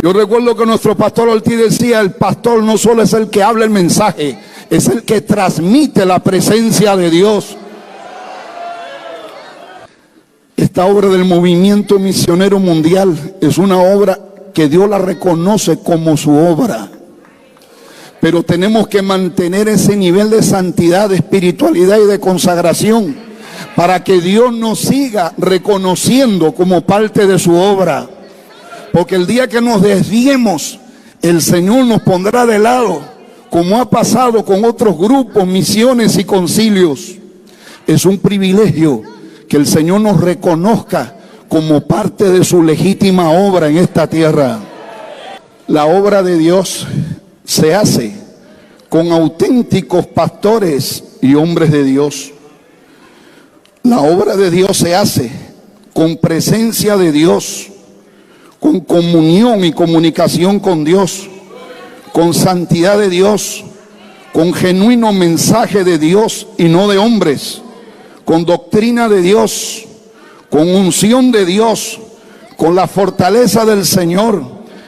Yo recuerdo que nuestro pastor Ortiz decía, el pastor no solo es el que habla el mensaje, es el que transmite la presencia de Dios. Esta obra del movimiento misionero mundial es una obra que Dios la reconoce como su obra. Pero tenemos que mantener ese nivel de santidad, de espiritualidad y de consagración para que Dios nos siga reconociendo como parte de su obra. Porque el día que nos desviemos, el Señor nos pondrá de lado, como ha pasado con otros grupos, misiones y concilios. Es un privilegio que el Señor nos reconozca como parte de su legítima obra en esta tierra. La obra de Dios se hace con auténticos pastores y hombres de Dios. La obra de Dios se hace con presencia de Dios, con comunión y comunicación con Dios, con santidad de Dios, con genuino mensaje de Dios y no de hombres, con doctrina de Dios, con unción de Dios, con la fortaleza del Señor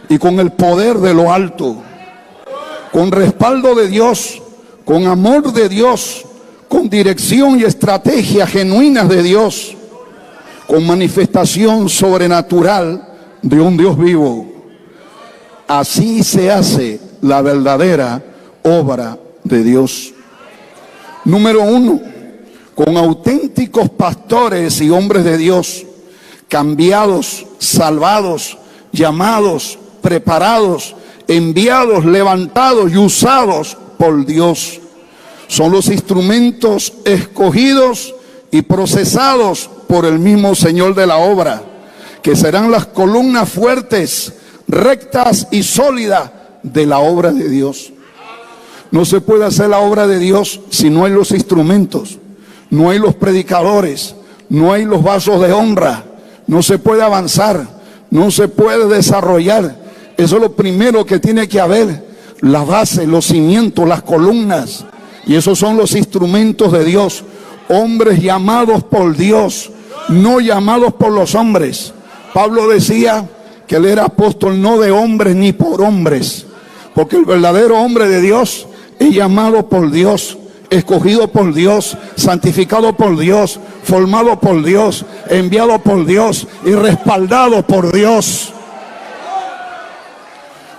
y con el poder de lo alto, con respaldo de Dios, con amor de Dios, con dirección y estrategia genuinas de Dios, con manifestación sobrenatural de un Dios vivo. Así se hace la verdadera obra de Dios. Número 1, con auténticos pastores y hombres de Dios, cambiados, salvados, llamados, preparados, enviados, levantados y usados por Dios. Son los instrumentos escogidos y procesados por el mismo Señor de la obra, que serán las columnas fuertes, rectas y sólidas de la obra de Dios. No se puede hacer la obra de Dios si no hay los instrumentos, no hay los predicadores, no hay los vasos de honra. No se puede avanzar, no se puede desarrollar. Eso es lo primero que tiene que haber, la base, los cimientos, las columnas. Y esos son los instrumentos de Dios, hombres llamados por Dios, no llamados por los hombres. Pablo decía que él era apóstol no de hombres ni por hombres, porque el verdadero hombre de Dios es llamado por Dios, escogido por Dios, santificado por Dios, formado por Dios, enviado por Dios y respaldado por Dios.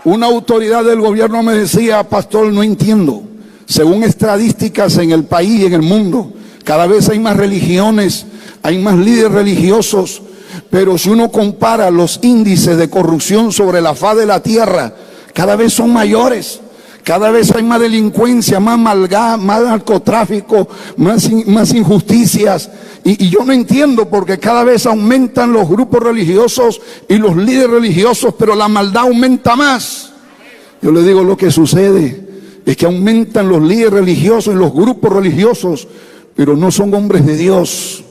Una autoridad del gobierno me decía, pastor, no entiendo. Según estadísticas en el país y en el mundo, cada vez hay más religiones, hay más líderes religiosos, pero si uno compara los índices de corrupción sobre la faz de la tierra, cada vez son mayores. Cada vez hay más delincuencia, más maldad, más narcotráfico, más injusticias. Y yo no entiendo porque cada vez aumentan los grupos religiosos y los líderes religiosos, pero la maldad aumenta más. Yo le digo, lo que sucede es que aumentan los líderes religiosos y los grupos religiosos, pero no son hombres de Dios.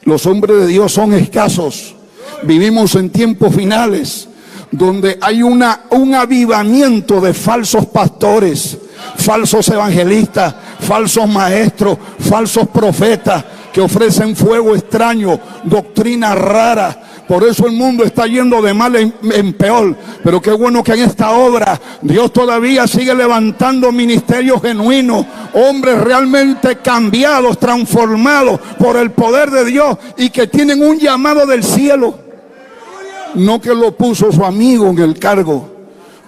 Los hombres de Dios son escasos. Vivimos en tiempos finales donde hay un avivamiento de falsos pastores, falsos evangelistas, falsos maestros, falsos profetas que ofrecen fuego extraño, doctrina rara. Por eso el mundo está yendo de mal en peor. Pero qué bueno que en esta obra Dios todavía sigue levantando ministerios genuinos, hombres realmente cambiados, transformados por el poder de Dios y que tienen un llamado del cielo. No que lo puso su amigo en el cargo,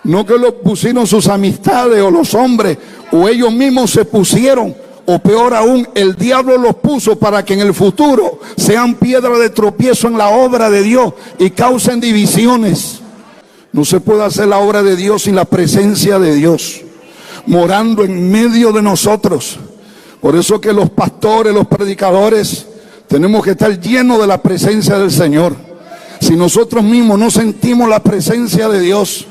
no que lo pusieron sus amistades o los hombres, o ellos mismos se pusieron, o peor aún, el diablo los puso para que en el futuro sean piedra de tropiezo en la obra de Dios y causen divisiones. No se puede hacer la obra de Dios sin la presencia de Dios morando en medio de nosotros. Por eso que los pastores, los predicadores, tenemos que estar llenos de la presencia del Señor. Si nosotros mismos no sentimos la presencia de Dios,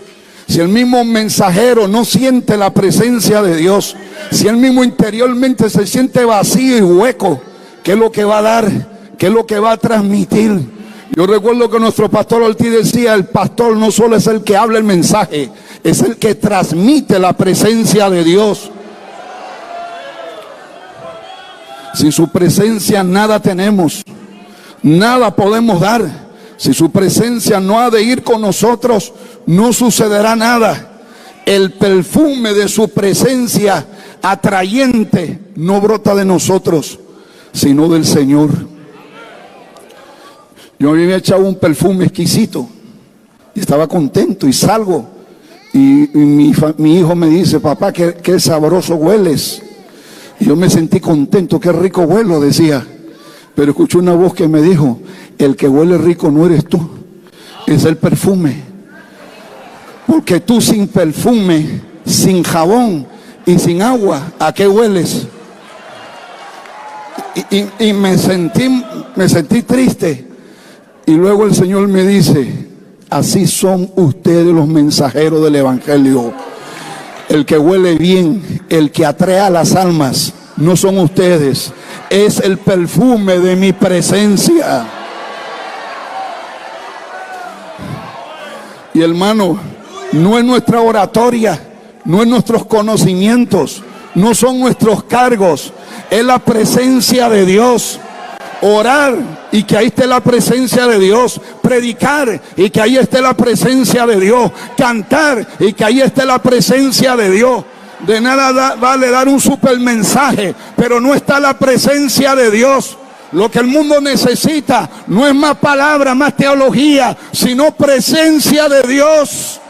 si el mismo mensajero no siente la presencia de Dios, si él mismo interiormente se siente vacío y hueco, ¿qué es lo que va a dar? ¿Qué es lo que va a transmitir? Yo recuerdo que nuestro pastor Ortiz decía, el pastor no solo es el que habla el mensaje, es el que transmite la presencia de Dios. Sin su presencia nada tenemos, nada podemos dar. Si su presencia no ha de ir con nosotros, no sucederá nada. El perfume de su presencia atrayente no brota de nosotros, sino del Señor. Yo me había echado un perfume exquisito y estaba contento, y salgo y mi hijo me dice: papá, qué sabroso hueles. Y yo me sentí contento, qué rico huelo, decía. Pero escuché una voz que me dijo: el que huele rico no eres tú, es el perfume. Porque tú sin perfume, sin jabón y sin agua, ¿a qué hueles? Y me sentí triste. Y luego el Señor me dice: así son ustedes los mensajeros del Evangelio. El que huele bien, el que atrae a las almas, no son ustedes, es el perfume de mi presencia. Y hermano, no es nuestra oratoria, no es nuestros conocimientos, no son nuestros cargos, es la presencia de Dios. Orar y que ahí esté la presencia de Dios. Predicar y que ahí esté la presencia de Dios. Cantar y que ahí esté la presencia de Dios. De nada vale dar un super mensaje, pero no está la presencia de Dios. Lo que el mundo necesita no es más palabra, más teología, sino presencia de Dios.